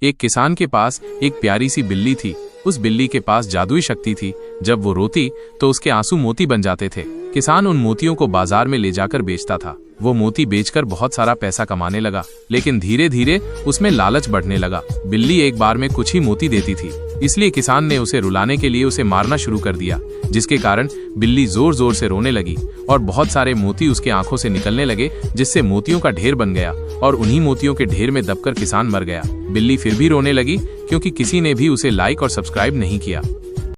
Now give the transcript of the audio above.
एक किसान के पास एक प्यारी सी बिल्ली थी। उस बिल्ली के पास जादुई शक्ति थी। जब वो रोती तो उसके आंसू मोती बन जाते थे। किसान उन मोतियों को बाजार में ले जाकर बेचता था। वो मोती बेचकर बहुत सारा पैसा कमाने लगा, लेकिन धीरे धीरे उसमें लालच बढ़ने लगा। बिल्ली एक बार में कुछ ही मोती देती थी, इसलिए किसान ने उसे रुलाने के लिए उसे मारना शुरू कर दिया, जिसके कारण बिल्ली जोर जोर से रोने लगी और बहुत सारे मोती उसके आंखों से निकलने लगे, जिससे मोतियों का ढेर बन गया और उन्हीं मोतियों के ढेर में दबकर किसान मर गया। बिल्ली फिर भी रोने लगी क्योंकि किसी ने भी उसे लाइक और सब्सक्राइब नहीं किया।